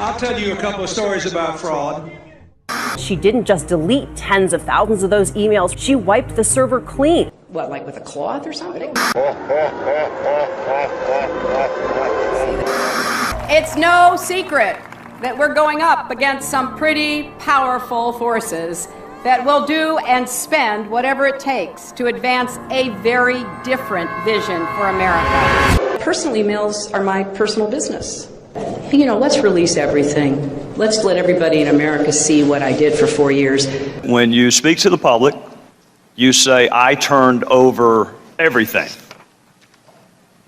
I'll tell you a couple of stories about fraud. She didn't just delete tens of thousands of those emails, she wiped the server clean. What, like with a cloth or something? It's no secret that we're going up against some pretty powerful forces that will do and spend whatever it takes to advance a very different vision for America. Personal emails are my personal business. You know, let's release everything. Let's let everybody in America see what I did for 4 years. When you speak to the public, you say, I turned over everything.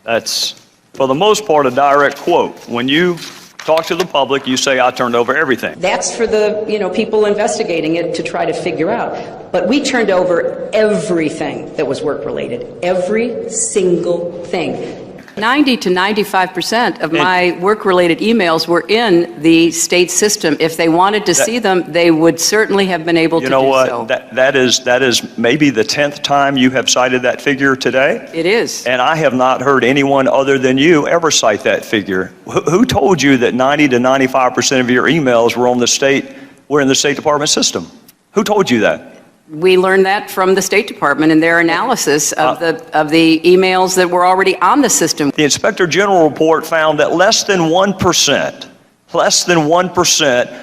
That's, for the most part, a direct quote. When you talk to the public, you say, I turned over everything. That's for the, people investigating it to try to figure out. But we turned over everything that was work-related. Every single thing. 90 to 95% of my work-related emails were in the state system. If they wanted to see them, they would certainly have been able to do so. You know what? That is maybe the 10th time you have cited that figure today. It is. And I have not heard anyone other than you ever cite that figure. Who told you that 90 to 95% of your emails were in the State Department system? Who told you that? We learned that from the State Department in their analysis of the emails that were already on the system. The Inspector General report found that less than 1%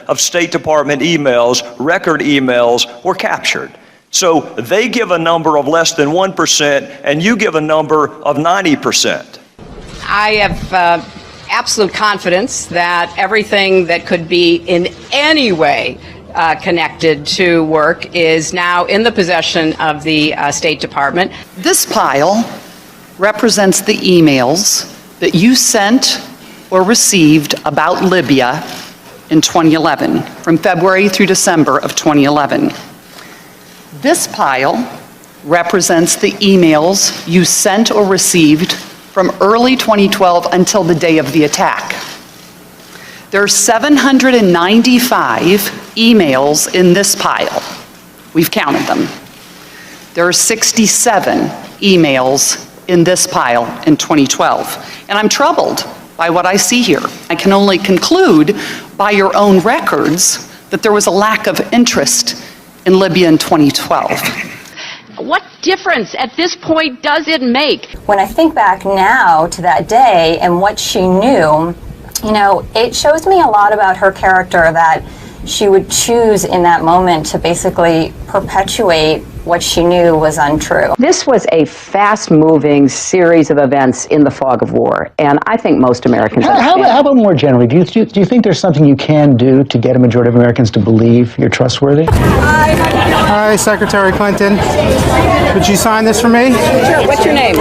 of State Department emails, record emails, were captured. So they give a number of less than 1%, and you give a number of 90%. I have absolute confidence that everything that could be in any way connected to work is now in the possession of the State Department. This pile represents the emails that you sent or received about Libya in 2011, from February through December of 2011. This pile represents the emails you sent or received from early 2012 until the day of the attack. There are 795 emails in this pile. We've counted them. There are 67 emails in this pile in 2012. And I'm troubled by what I see here. I can only conclude by your own records that there was a lack of interest in Libya in 2012. What difference at this point does it make? When I think back now to that day and what she knew, it shows me a lot about her character that she would choose in that moment to basically perpetuate what she knew was untrue. This was a fast-moving series of events in the fog of war, and I think most Americans understand. How about more generally? Do you think there's something you can do to get a majority of Americans to believe you're trustworthy? Hi, Secretary Clinton. Would you sign this for me? Sure. What's your name?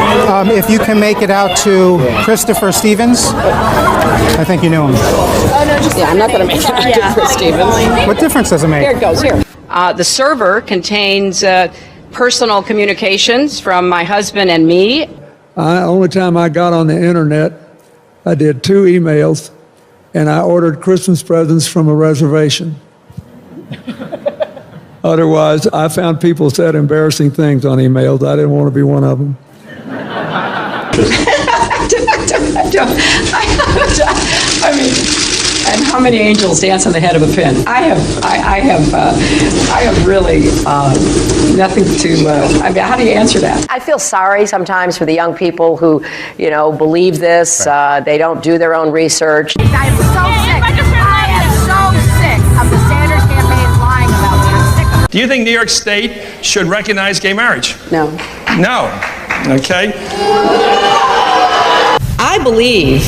If you can make it out to Christopher Stevens. I think you knew him. Yeah, I'm not going to make it out to Chris Stevens. What difference does it make? Here it goes, here. The server contains personal communications from my husband and me. Only time I got on the internet, I did 2 emails, and I ordered Christmas presents from a reservation. Otherwise, I found people said embarrassing things on emails. I didn't want to be one of them. And how many angels dance on the head of a pin? I have really nothing to. How do you answer that? I feel sorry sometimes for the young people who, believe this. They don't do their own research. I am so sick. I am so sick of the Sanders campaign lying about me. I'm sick of it. Do you think New York State should recognize gay marriage? No. No. Okay. I believe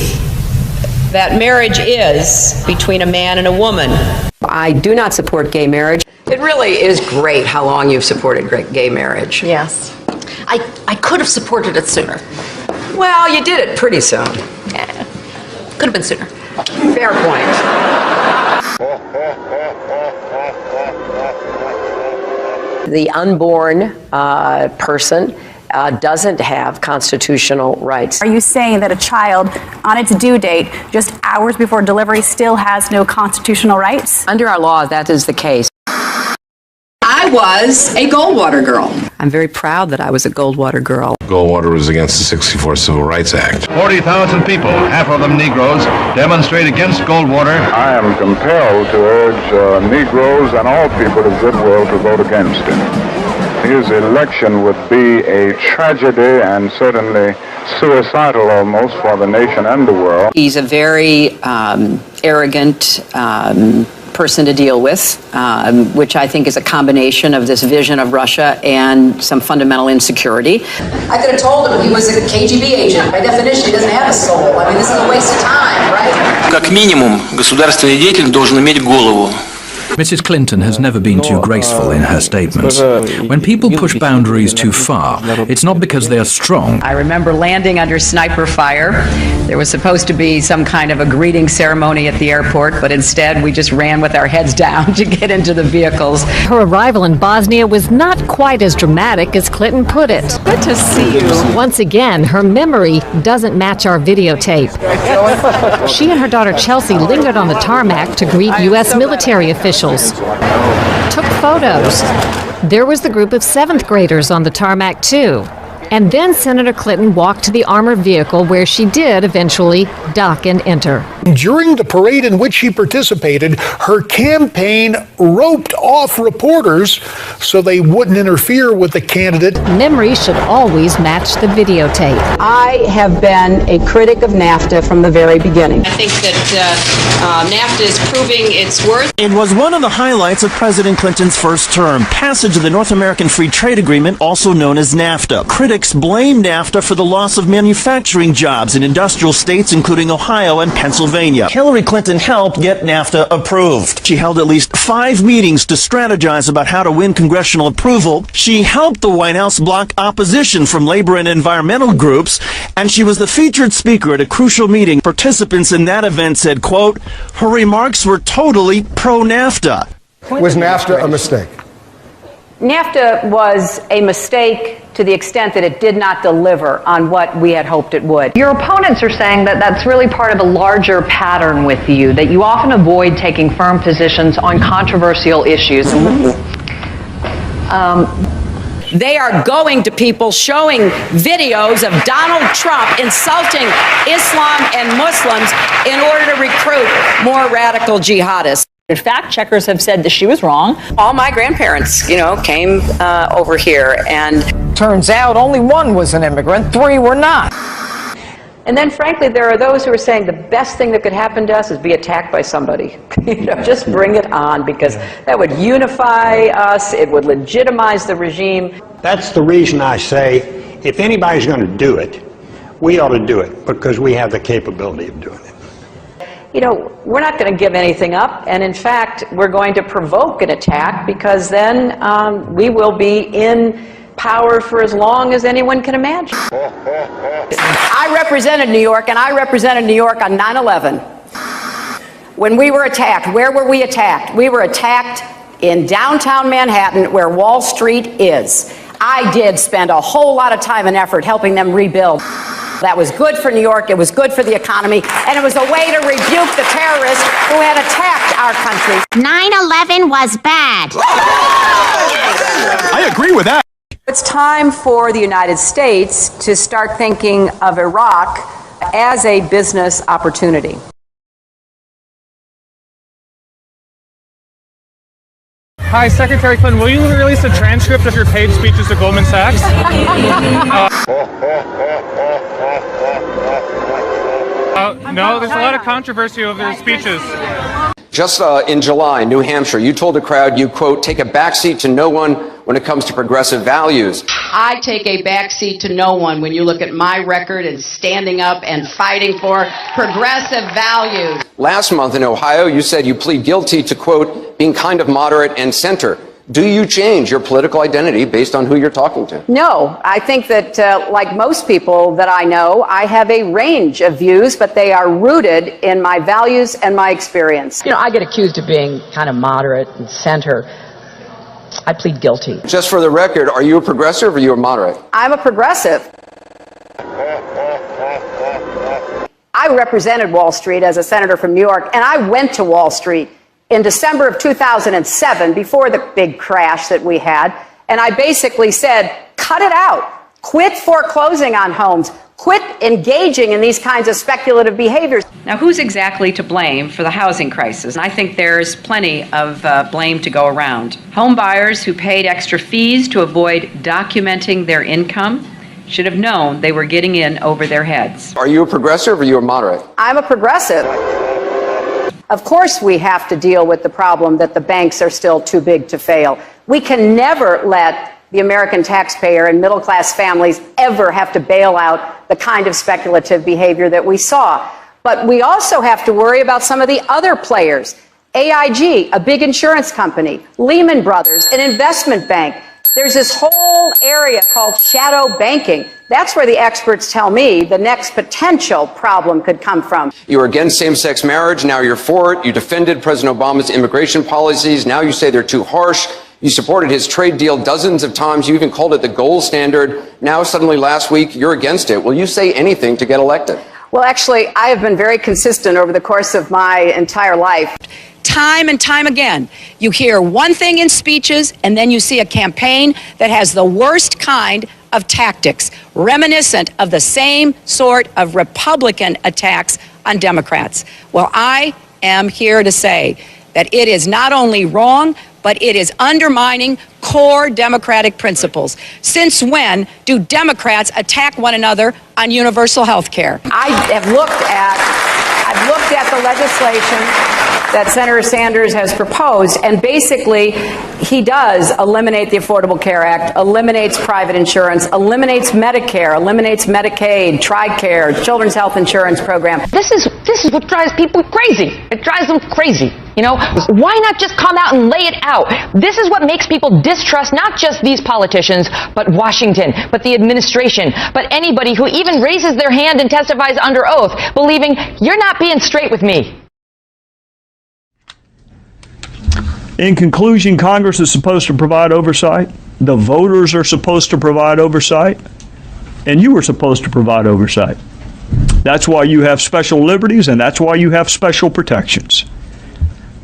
that marriage is between a man and a woman. I do not support gay marriage. It really is great how long you've supported gay marriage. Yes. I could have supported it sooner. Well, you did it pretty soon. Yeah. Could have been sooner. Fair point. The unborn person doesn't have constitutional rights. Are you saying that a child on its due date, just hours before delivery, still has no constitutional rights? Under our law, that is the case. I I was a Goldwater girl. I'm very proud that I was a Goldwater girl. Goldwater was against the 64 Civil Rights Act. 40,000 people, half of them Negroes, demonstrate against Goldwater. I am compelled to urge Negroes and all people of goodwill to vote against him. His election would be a tragedy and certainly suicidal almost for the nation and the world. He's a very arrogant person to deal with, which I think is a combination of this vision of Russia and some fundamental insecurity. I could have told him he was a KGB agent. By definition, he doesn't have a soul. I mean, this is a waste of time, right? Как минимум, государственный деятель должен иметь голову. Mrs. Clinton has never been too graceful in her statements. When people push boundaries too far, it's not because they are strong. I remember landing under sniper fire. There was supposed to be some kind of a greeting ceremony at the airport, but instead we just ran with our heads down to get into the vehicles. Her arrival in Bosnia was not quite as dramatic as Clinton put it. Good to see you. Once again, her memory doesn't match our videotape. She and her daughter Chelsea lingered on the tarmac to greet U.S. military officials. Took photos. There was the group of 7th graders on the tarmac too. And then Senator Clinton walked to the armored vehicle where she did eventually dock and enter. During the parade in which she participated, her campaign roped off reporters so they wouldn't interfere with the candidate. Memory should always match the videotape. I have been a critic of NAFTA from the very beginning. I think that NAFTA is proving its worth. It was one of the highlights of President Clinton's first term, passage of the North American Free Trade Agreement, also known as NAFTA. Critics blame NAFTA for the loss of manufacturing jobs in industrial states including Ohio and Pennsylvania. Hillary Clinton helped get NAFTA approved. She held at least 5 meetings to strategize about how to win congressional approval. She helped the White House block opposition from labor and environmental groups, and she was the featured speaker at a crucial meeting. Participants in that event said, quote, her remarks were totally pro-NAFTA. Was NAFTA a mistake? NAFTA was a mistake to the extent that it did not deliver on what we had hoped it would. Your opponents are saying that that's really part of a larger pattern with you, that you often avoid taking firm positions on controversial issues. They are going to people showing videos of Donald Trump insulting Islam and Muslims in order to recruit more radical jihadists. Fact checkers have said that she was wrong. All my grandparents, came over here, and turns out only one was an immigrant, 3 were not. And then, frankly, there are those who are saying the best thing that could happen to us is be attacked by somebody. Just bring it on, because that would unify us. It would legitimize the regime. That's the reason I say, if anybody's going to do it, we ought to do it, because we have the capability of doing it. We're not going to give anything up, and in fact, we're going to provoke an attack, because then we will be in power for as long as anyone can imagine. I represented New York, and I represented New York on 9/11. When we were attacked, where were we attacked? We were attacked in downtown Manhattan, where Wall Street is. I did spend a whole lot of time and effort helping them rebuild. That was good for New York, it was good for the economy, and it was a way to rebuke the terrorists who had attacked our country. 9/11 was bad. I agree with that. It's time for the United States to start thinking of Iraq as a business opportunity. Hi, Secretary Clinton, will you release a transcript of your paid speeches to Goldman Sachs? No, there's a lot of controversy over their speeches. Just in July, New Hampshire, you told the crowd you, quote, take a backseat to no one when it comes to progressive values. I take a backseat to no one when you look at my record and standing up and fighting for progressive values. Last month in Ohio, you said you plead guilty to, quote, being kind of moderate and center. Do you change your political identity based on who you're talking to? No, I think that, like most people that I know, I have a range of views, but they are rooted in my values and my experience. I get accused of being kind of moderate and center. I plead guilty. Just for the record, are you a progressive or are you a moderate? I'm a progressive. I represented Wall Street as a senator from New York, and I went to Wall Street in December of 2007, before the big crash that we had, and I basically said, cut it out. Quit foreclosing on homes. Quit engaging in these kinds of speculative behaviors. Now, who's exactly to blame for the housing crisis? I think there's plenty of blame to go around. Home buyers who paid extra fees to avoid documenting their income should have known they were getting in over their heads. Are you a progressive or are you a moderate? I'm a progressive. Of course we have to deal with the problem that the banks are still too big to fail. We can never let the American taxpayer and middle-class families ever have to bail out the kind of speculative behavior that we saw. But we also have to worry about some of the other players. AIG, a big insurance company, Lehman Brothers, an investment bank. There's this whole area called shadow banking. That's where the experts tell me the next potential problem could come from. You were against same-sex marriage, now you're for it. You defended President Obama's immigration policies, now you say they're too harsh. You supported his trade deal dozens of times. You even called it the gold standard. Now, suddenly last week, you're against it. Will you say anything to get elected? Well, actually, I have been very consistent over the course of my entire life. Time and time again, you hear one thing in speeches, and then you see a campaign that has the worst kind of tactics, reminiscent of the same sort of Republican attacks on Democrats. Well, I am here to say that it is not only wrong, but it is undermining core democratic principles. Since when do Democrats attack one another on universal health care? I've looked at the legislation that Senator Sanders has proposed, and basically he does eliminate the Affordable Care Act, eliminates private insurance, eliminates Medicare, eliminates Medicaid, TRICARE, Children's Health Insurance Program. This is what drives people crazy. It drives them crazy. You know, why not just come out and lay it out? This is what makes people distrust not just these politicians, but Washington, but the administration, but anybody who even raises their hand and testifies under oath, believing you're not being straight with me. In conclusion, Congress is supposed to provide oversight. The voters are supposed to provide oversight. And you were supposed to provide oversight. That's why you have special liberties, and that's why you have special protections.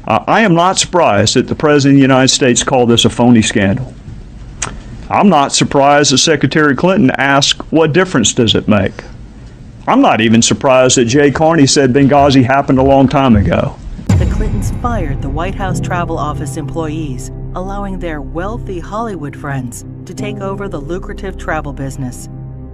I am not surprised that the President of the United States called this a phony scandal. I'm not surprised that Secretary Clinton asked, what difference does it make? I'm not even surprised that Jay Carney said Benghazi happened a long time ago. The Clintons fired the White House Travel Office employees, allowing their wealthy Hollywood friends to take over the lucrative travel business.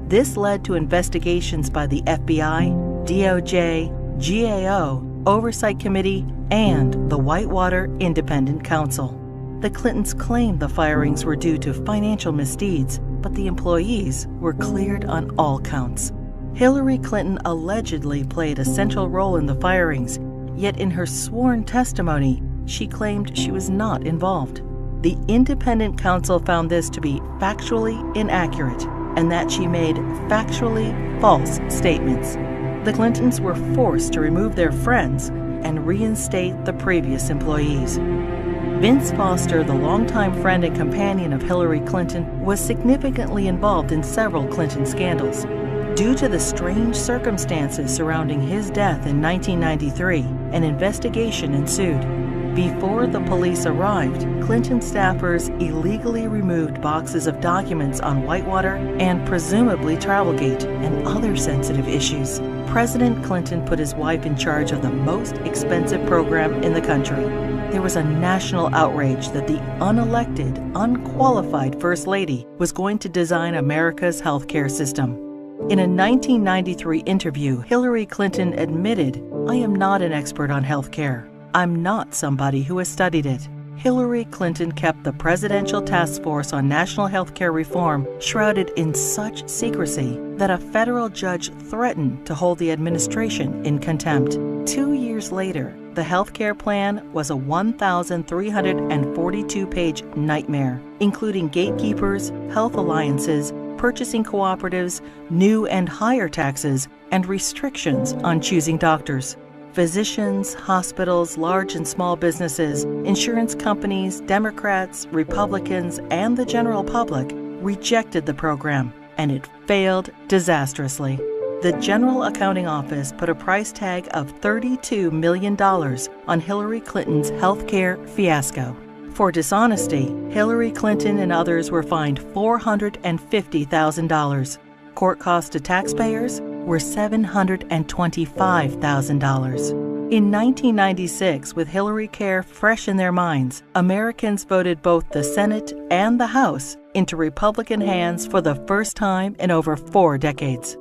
This led to investigations by the FBI, DOJ, GAO, Oversight Committee, and the Whitewater Independent Counsel. The Clintons claimed the firings were due to financial misdeeds, but the employees were cleared on all counts. Hillary Clinton allegedly played a central role in the firings, yet in her sworn testimony, she claimed she was not involved. The independent counsel found this to be factually inaccurate and that she made factually false statements. The Clintons were forced to remove their friends and reinstate the previous employees. Vince Foster, the longtime friend and companion of Hillary Clinton, was significantly involved in several Clinton scandals. Due to the strange circumstances surrounding his death in 1993, an investigation ensued. Before the police arrived, Clinton staffers illegally removed boxes of documents on Whitewater and presumably Travelgate and other sensitive issues. President Clinton put his wife in charge of the most expensive program in the country. There was a national outrage that the unelected, unqualified First Lady was going to design America's healthcare system. In a 1993 interview, Hillary Clinton admitted, "I am not an expert on healthcare. I'm not somebody who has studied it." Hillary Clinton kept the Presidential Task Force on National Healthcare Reform shrouded in such secrecy that a federal judge threatened to hold the administration in contempt. 2 years later, the healthcare plan was a 1,342-page nightmare, including gatekeepers, health alliances, purchasing cooperatives, new and higher taxes, and restrictions on choosing doctors. Physicians, hospitals, large and small businesses, insurance companies, Democrats, Republicans, and the general public rejected the program, and it failed disastrously. the General Accounting Office put a price tag of $32 million on Hillary Clinton's health care fiasco. For dishonesty, Hillary Clinton and others were fined $450,000. Court costs to taxpayers were $725,000. In 1996, with Hillary Care fresh in their minds, Americans voted both the Senate and the House into Republican hands for the first time in over 4 decades.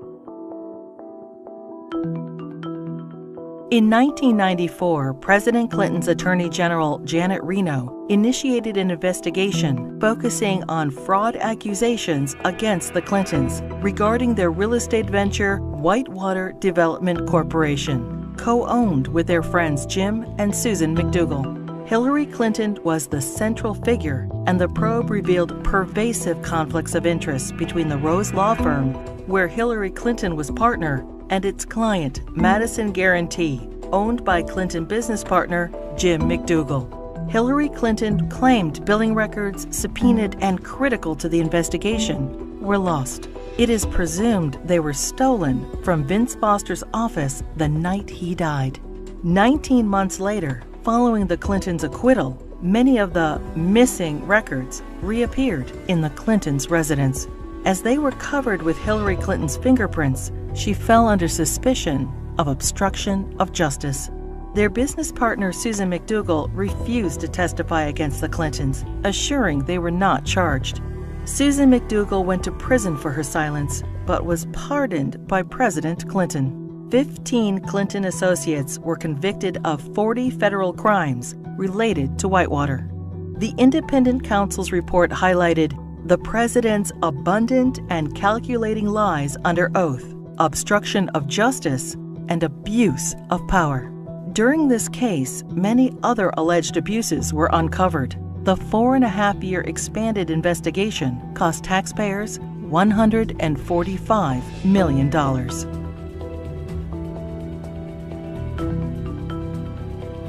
In 1994, President Clinton's Attorney General Janet Reno initiated an investigation focusing on fraud accusations against the Clintons regarding their real estate venture, Whitewater Development Corporation, co-owned with their friends Jim and Susan McDougal. Hillary Clinton was the central figure, and the probe revealed pervasive conflicts of interest between the Rose Law Firm, where Hillary Clinton was partner, and its client, Madison Guarantee, owned by Clinton business partner Jim McDougal. Hillary Clinton claimed billing records subpoenaed and critical to the investigation were lost. It is presumed they were stolen from Vince Foster's office the night he died. 19 months later, following the Clintons' acquittal, many of the missing records reappeared in the Clintons' residence. As they were covered with Hillary Clinton's fingerprints, she fell under suspicion of obstruction of justice. Their business partner, Susan McDougal, refused to testify against the Clintons, assuring they were not charged. Susan McDougal went to prison for her silence, but was pardoned by President Clinton. 15 Clinton associates were convicted of 40 federal crimes related to Whitewater. The independent counsel's report highlighted the president's abundant and calculating lies under oath, obstruction of justice, and abuse of power. During this case, many other alleged abuses were uncovered. The 4.5-year expanded investigation cost taxpayers $145 million.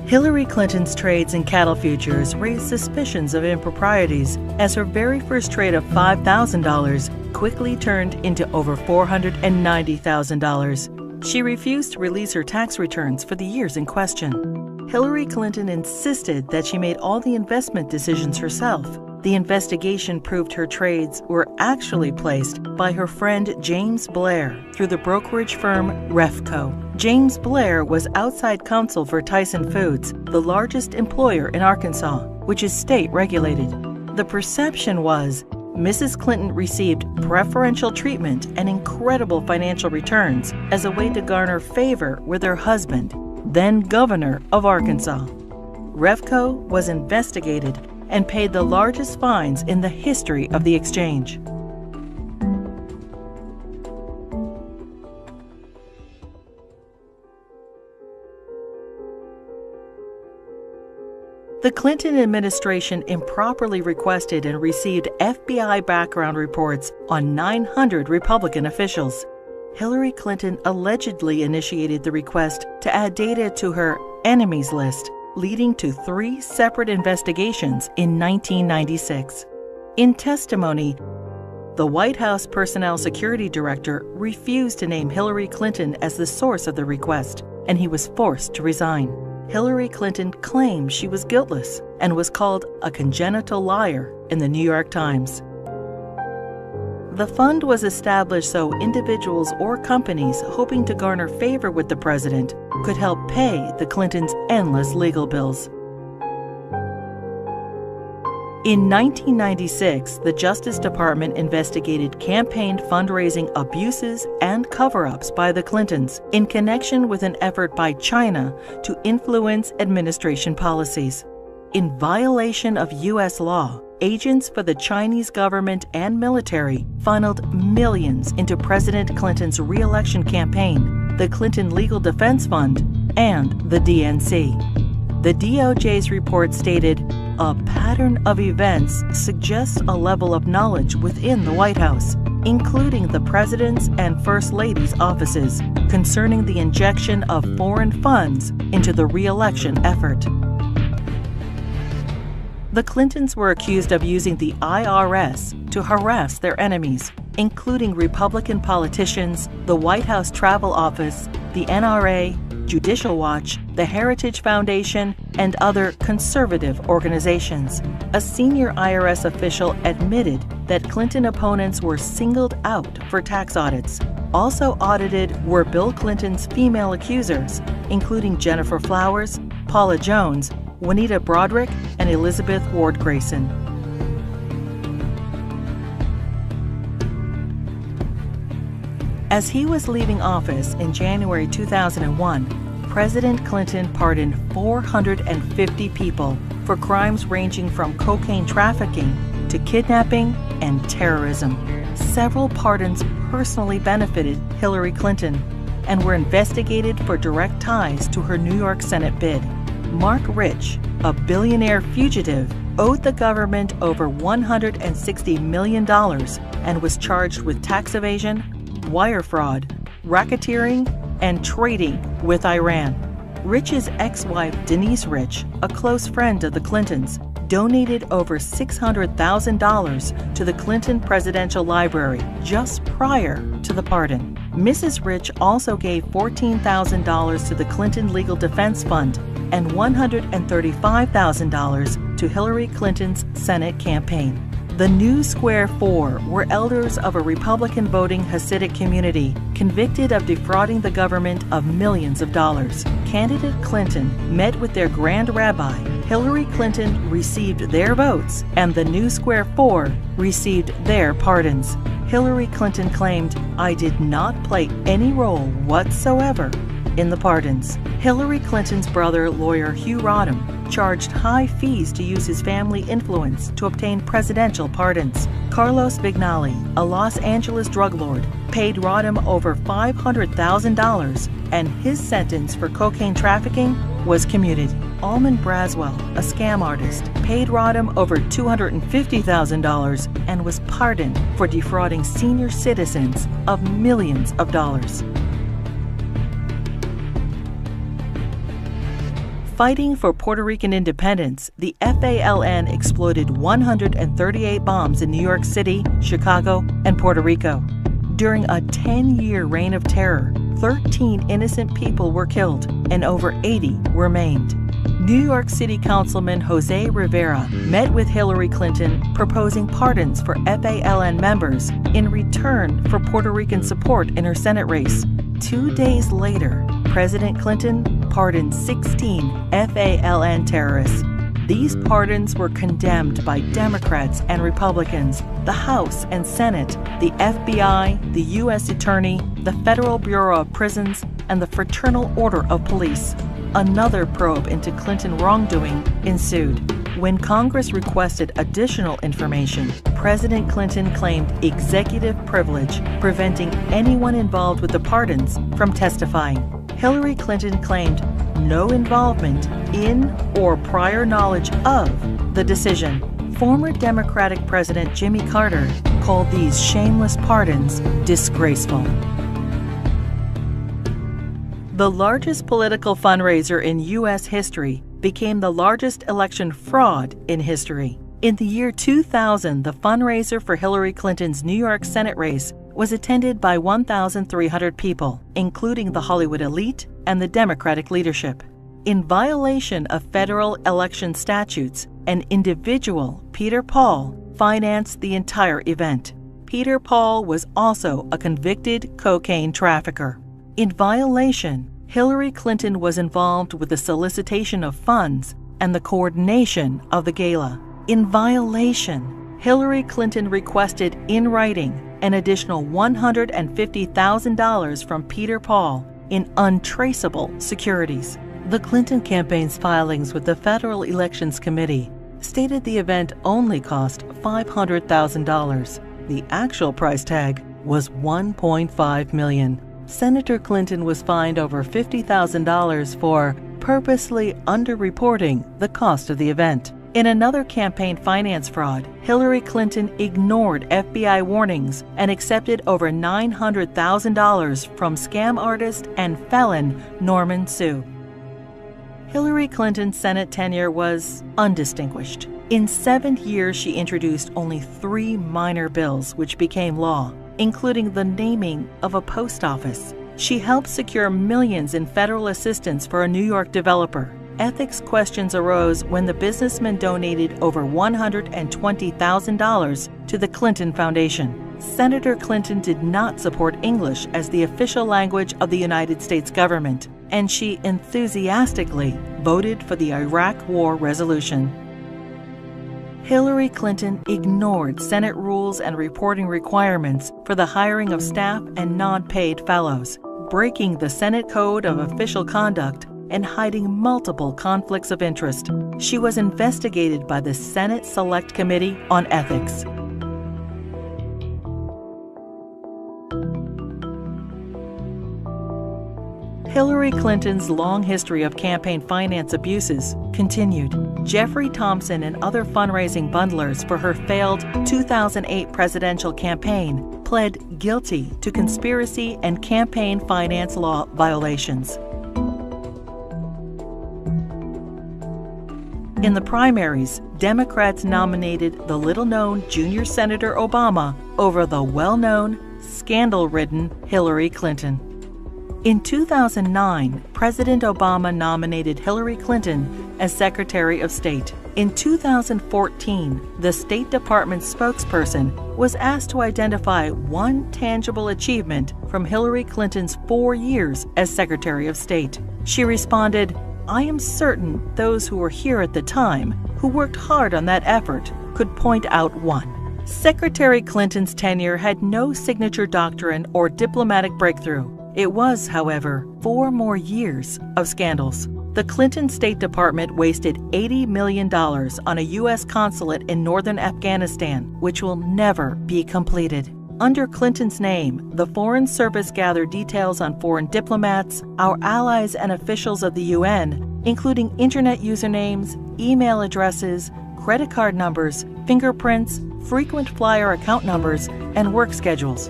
Hillary Clinton's trades in cattle futures raised suspicions of improprieties as her very first trade of $5,000 quickly turned into over $490,000. She refused to release her tax returns for the years in question. Hillary Clinton insisted that she made all the investment decisions herself. The investigation proved her trades were actually placed by her friend James Blair through the brokerage firm Refco. James Blair was outside counsel for Tyson Foods, the largest employer in Arkansas, which is state regulated. The perception was Mrs. Clinton received preferential treatment and incredible financial returns as a way to garner favor with her husband, then governor of Arkansas. Refco was investigated and paid the largest fines in the history of the exchange. The Clinton administration improperly requested and received FBI background reports on 900 Republican officials. Hillary Clinton allegedly initiated the request to add data to her enemies list, leading to 3 separate investigations in 1996. In testimony, the White House Personnel Security Director refused to name Hillary Clinton as the source of the request, and he was forced to resign. Hillary Clinton claimed she was guiltless and was called a congenital liar in the New York Times. The fund was established so individuals or companies hoping to garner favor with the president could help pay the Clintons' endless legal bills. In 1996, the Justice Department investigated campaign fundraising abuses and cover-ups by the Clintons in connection with an effort by China to influence administration policies. In violation of U.S. law, agents for the Chinese government and military funneled millions into President Clinton's re-election campaign, the Clinton Legal Defense Fund, and the DNC. The DOJ's report stated, a pattern of events suggests a level of knowledge within the White House, including the President's and First Lady's offices, concerning the injection of foreign funds into the re-election effort. The Clintons were accused of using the IRS to harass their enemies, including Republican politicians, the White House Travel Office, the NRA, Judicial Watch, the Heritage Foundation, and other conservative organizations. A senior IRS official admitted that Clinton opponents were singled out for tax audits. Also audited were Bill Clinton's female accusers, including Jennifer Flowers, Paula Jones, Juanita Broaddrick, and Elizabeth Ward Grayson. As he was leaving office in January 2001, President Clinton pardoned 450 people for crimes ranging from cocaine trafficking to kidnapping and terrorism. Several pardons personally benefited Hillary Clinton and were investigated for direct ties to her New York Senate bid. Mark Rich, a billionaire fugitive, owed the government over $160 million and was charged with tax evasion, wire fraud, racketeering, and trading with Iran. Rich's ex-wife, Denise Rich, a close friend of the Clintons, donated over $600,000 to the Clinton Presidential Library just prior to the pardon. Mrs. Rich also gave $14,000 to the Clinton Legal Defense Fund and $135,000 to Hillary Clinton's Senate campaign. The New Square Four were elders of a Republican voting Hasidic community convicted of defrauding the government of millions of dollars. Candidate Clinton met with their grand rabbi. Hillary Clinton received their votes, and the New Square Four received their pardons. Hillary Clinton claimed, "I did not play any role whatsoever in the pardons." Hillary Clinton's brother, lawyer Hugh Rodham, charged high fees to use his family influence to obtain presidential pardons. Carlos Vignali, a Los Angeles drug lord, paid Rodham over $500,000, and his sentence for cocaine trafficking was commuted. Almond Braswell, a scam artist, paid Rodham over $250,000 and was pardoned for defrauding senior citizens of millions of dollars. Fighting for Puerto Rican independence, the FALN exploded 138 bombs in New York City, Chicago, and Puerto Rico. During a 10-year reign of terror, 13 innocent people were killed and over 80 were maimed. New York City Councilman Jose Rivera met with Hillary Clinton proposing pardons for FALN members in return for Puerto Rican support in her Senate race. 2 days later, President Clinton pardoned 16 FALN terrorists. These pardons were condemned by Democrats and Republicans, the House and Senate, the FBI, the U.S. Attorney, the Federal Bureau of Prisons, and the Fraternal Order of Police. Another probe into Clinton wrongdoing ensued. When Congress requested additional information, President Clinton claimed executive privilege, preventing anyone involved with the pardons from testifying. Hillary Clinton claimed no involvement in or prior knowledge of the decision. Former Democratic President Jimmy Carter called these shameless pardons disgraceful. The largest political fundraiser in U.S. history became the largest election fraud in history. In the year 2000, the fundraiser for Hillary Clinton's New York Senate race was attended by 1,300 people, including the Hollywood elite and the Democratic leadership. In violation of federal election statutes, an individual, Peter Paul, financed the entire event. Peter Paul was also a convicted cocaine trafficker. In violation, Hillary Clinton was involved with the solicitation of funds and the coordination of the gala. In violation, Hillary Clinton requested in writing an additional $150,000 from Peter Paul in untraceable securities. The Clinton campaign's filings with the Federal Elections Committee stated the event only cost $500,000. The actual price tag was $1.5 million. Senator Clinton was fined over $50,000 for purposely underreporting the cost of the event. In another campaign finance fraud, Hillary Clinton ignored FBI warnings and accepted over $900,000 from scam artist and felon Norman Sue. Hillary Clinton's Senate tenure was undistinguished. In 7 years, she introduced only 3 minor bills which became law, including the naming of a post office. She helped secure millions in federal assistance for a New York developer. Ethics questions arose when the businessman donated over $120,000 to the Clinton Foundation. Senator Clinton did not support English as the official language of the United States government, and she enthusiastically voted for the Iraq War resolution. Hillary Clinton ignored Senate rules and reporting requirements for the hiring of staff and non-paid fellows, breaking the Senate Code of Official Conduct and hiding multiple conflicts of interest. She was investigated by the Senate Select Committee on Ethics. Hillary Clinton's long history of campaign finance abuses continued. Jeffrey Thompson and other fundraising bundlers for her failed 2008 presidential campaign pled guilty to conspiracy and campaign finance law violations. In the primaries, Democrats nominated the little-known junior Senator Obama over the well-known, scandal-ridden Hillary Clinton. In 2009, President Obama nominated Hillary Clinton as Secretary of State. In 2014, the State Department spokesperson was asked to identify one tangible achievement from Hillary Clinton's 4 years as Secretary of State. She responded, "I am certain those who were here at the time, who worked hard on that effort, could point out one." Secretary Clinton's tenure had no signature doctrine or diplomatic breakthrough. It was, however, 4 more years of scandals. The Clinton State Department wasted $80 million on a U.S. consulate in northern Afghanistan, which will never be completed. Under Clinton's name, the Foreign Service gathered details on foreign diplomats, our allies and officials of the UN, including internet usernames, email addresses, credit card numbers, fingerprints, frequent flyer account numbers, and work schedules.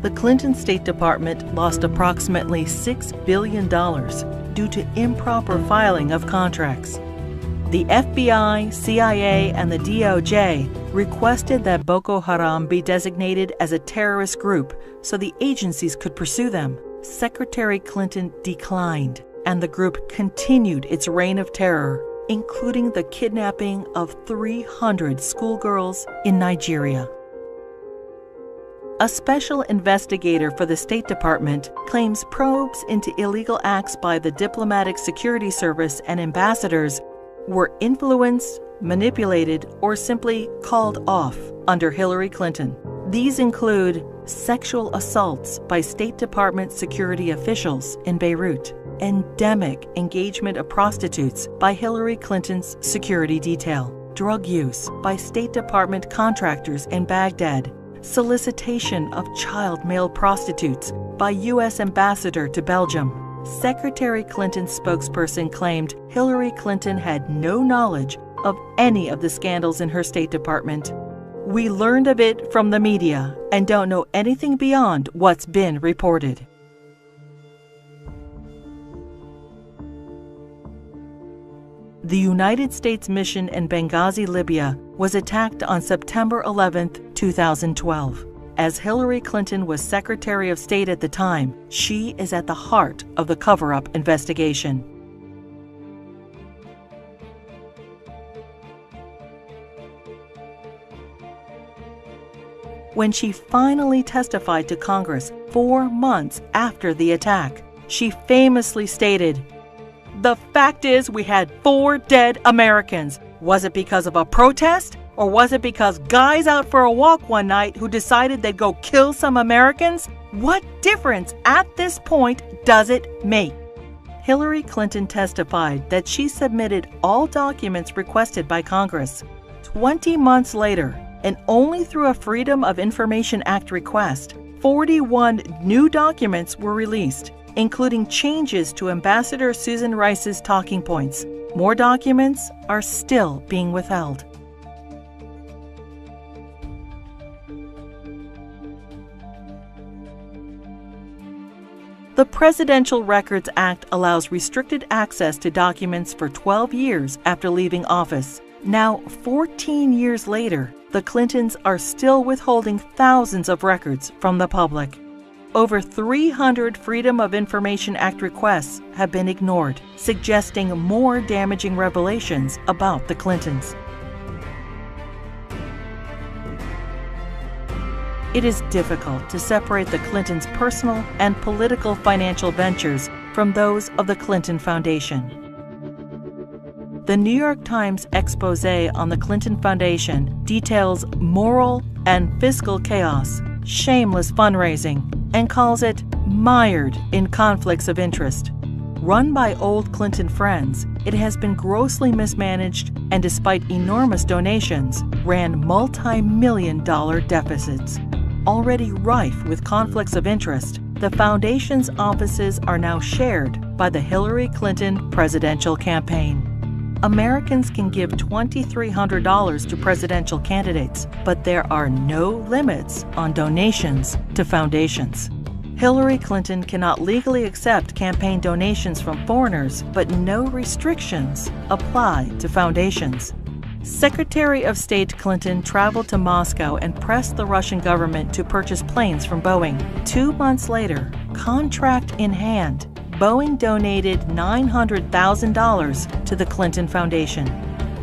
The Clinton State Department lost approximately $6 billion due to improper filing of contracts. The FBI, CIA, and the DOJ requested that Boko Haram be designated as a terrorist group so the agencies could pursue them. Secretary Clinton declined, and the group continued its reign of terror, including the kidnapping of 300 schoolgirls in Nigeria. A special investigator for the State Department claims probes into illegal acts by the Diplomatic Security Service and ambassadors were influenced, manipulated, or simply called off under Hillary Clinton. These include sexual assaults by State Department security officials in Beirut, endemic engagement of prostitutes by Hillary Clinton's security detail, drug use by State Department contractors in Baghdad, solicitation of child male prostitutes by U.S. ambassador to Belgium. Secretary Clinton's spokesperson claimed Hillary Clinton had no knowledge of any of the scandals in her State Department. "We learned of it from the media and don't know anything beyond what's been reported." The United States mission in Benghazi, Libya, was attacked on September 11, 2012. As Hillary Clinton was Secretary of State at the time, she is at the heart of the cover-up investigation. When she finally testified to Congress 4 months after the attack, she famously stated, "The fact is we had 4 dead Americans. Was it because of a protest? Or was it because guys out for a walk one night who decided they'd go kill some Americans? What difference at this point does it make?" Hillary Clinton testified that she submitted all documents requested by Congress. 20 months later, and only through a Freedom of Information Act request, 41 new documents were released, including changes to Ambassador Susan Rice's talking points. More documents are still being withheld. The Presidential Records Act allows restricted access to documents for 12 years after leaving office. Now, 14 years later, the Clintons are still withholding thousands of records from the public. Over 300 Freedom of Information Act requests have been ignored, suggesting more damaging revelations about the Clintons. It is difficult to separate the Clintons' personal and political financial ventures from those of the Clinton Foundation. The New York Times expose on the Clinton Foundation details moral and fiscal chaos, shameless fundraising, and calls it mired in conflicts of interest. Run by old Clinton friends, it has been grossly mismanaged and, despite enormous donations, ran multi-million-dollar deficits. Already rife with conflicts of interest, the foundation's offices are now shared by the Hillary Clinton presidential campaign. Americans can give $2,300 to presidential candidates, but there are no limits on donations to foundations. Hillary Clinton cannot legally accept campaign donations from foreigners, but no restrictions apply to foundations. Secretary of State Clinton traveled to Moscow and pressed the Russian government to purchase planes from Boeing. 2 months later, contract in hand, Boeing donated $900,000 to the Clinton Foundation.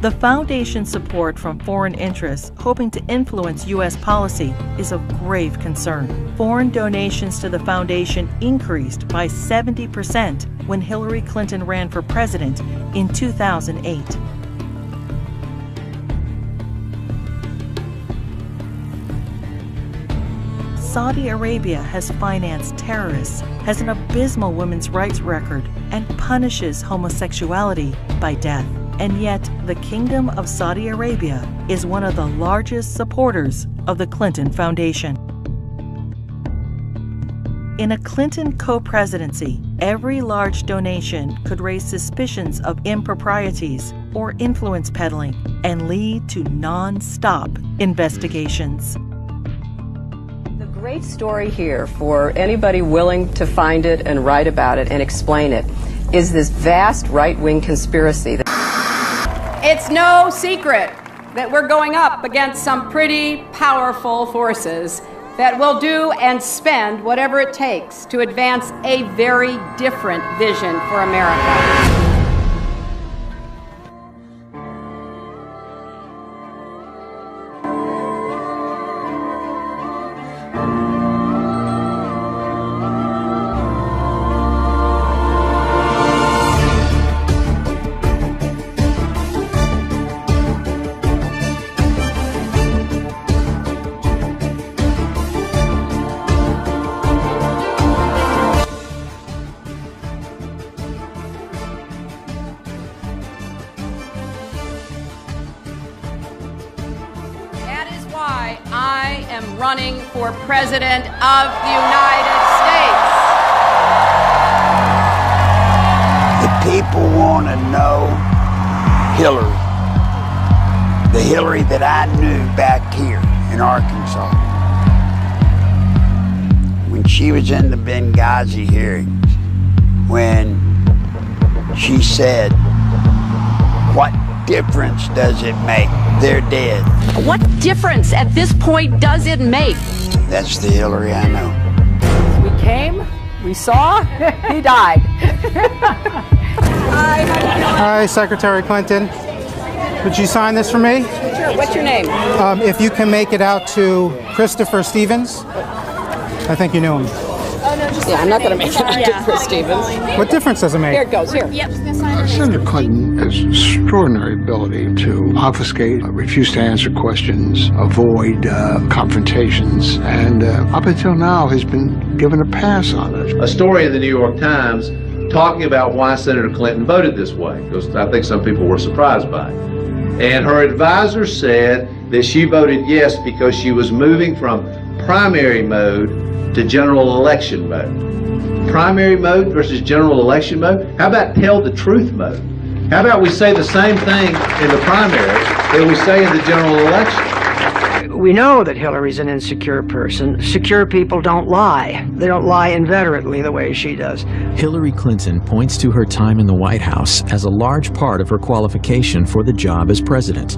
The foundation's support from foreign interests hoping to influence U.S. policy is of grave concern. Foreign donations to the foundation increased by 70% when Hillary Clinton ran for president in 2008. Saudi Arabia has financed terrorists, has an abysmal women's rights record, and punishes homosexuality by death. And yet, the Kingdom of Saudi Arabia is one of the largest supporters of the Clinton Foundation. In a Clinton co-presidency, every large donation could raise suspicions of improprieties or influence peddling and lead to non-stop investigations. The great story here for anybody willing to find it and write about it and explain it is this vast right-wing conspiracy. It's no secret that we're going up against some pretty powerful forces that will do and spend whatever it takes to advance a very different vision for America. I am running for President of the United States. The people want to know Hillary. The Hillary that I knew back here in Arkansas. When she was in the Benghazi hearings, when she said, "What difference does it make? They're dead." What difference at this point does it make? That's the Hillary I know. We came, we saw, he died. Hi, Secretary Clinton. Would you sign this for me? Sure. What's your name? If you can make it out to Christopher Stevens. I think you knew him. Yeah, I'm not going to make it out to Chris Stevens. What difference does it make? Here it goes, here. Yep. Senator Clinton has extraordinary ability to obfuscate, refuse to answer questions, avoid confrontations, and up until now has been given a pass on it. A story in the New York Times talking about why Senator Clinton voted this way, because I think some people were surprised by it. And her advisor said that she voted yes because she was moving from primary mode to general election mode. Primary mode versus general election mode? How about tell the truth mode? How about we say the same thing in the primary that we say in the general election? We know that Hillary's an insecure person. Secure people don't lie. They don't lie inveterately the way she does. Hillary Clinton points to her time in the White House as a large part of her qualification for the job as president.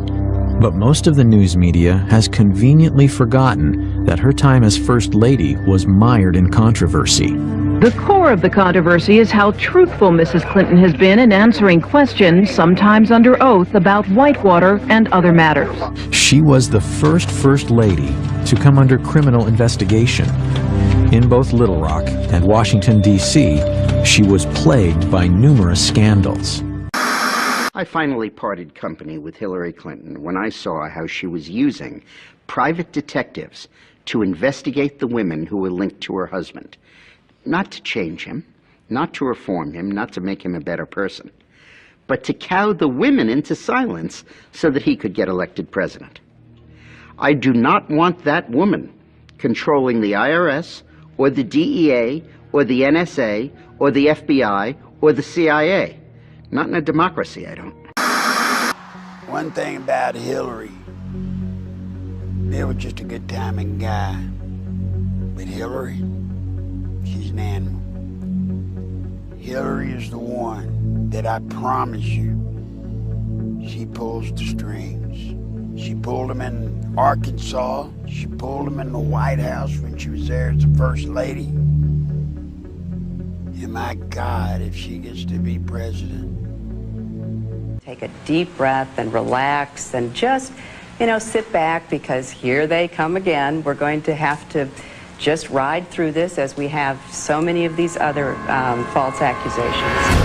But most of the news media has conveniently forgotten that her time as First Lady was mired in controversy. The core of the controversy is how truthful Mrs. Clinton has been in answering questions, sometimes under oath, about Whitewater and other matters. She was the first Lady to come under criminal investigation. In both Little Rock and Washington, D.C., she was plagued by numerous scandals. I finally parted company with Hillary Clinton when I saw how she was using private detectives to investigate the women who were linked to her husband. Not to change him, not to reform him, not to make him a better person, but to cow the women into silence so that he could get elected president. I do not want that woman controlling the IRS or the DEA or the NSA or the FBI or the CIA. Not in a democracy, I don't. One thing about Hillary, Bill was just a good timing guy. But Hillary, she's an animal. Hillary is the one that I promise you, she pulls the strings. She pulled them in Arkansas. She pulled them in the White House when she was there as the First Lady. And my God, if she gets to be president. Take a deep breath and relax and just, sit back, because here they come again. We're going to have to just ride through this as we have so many of these other false accusations.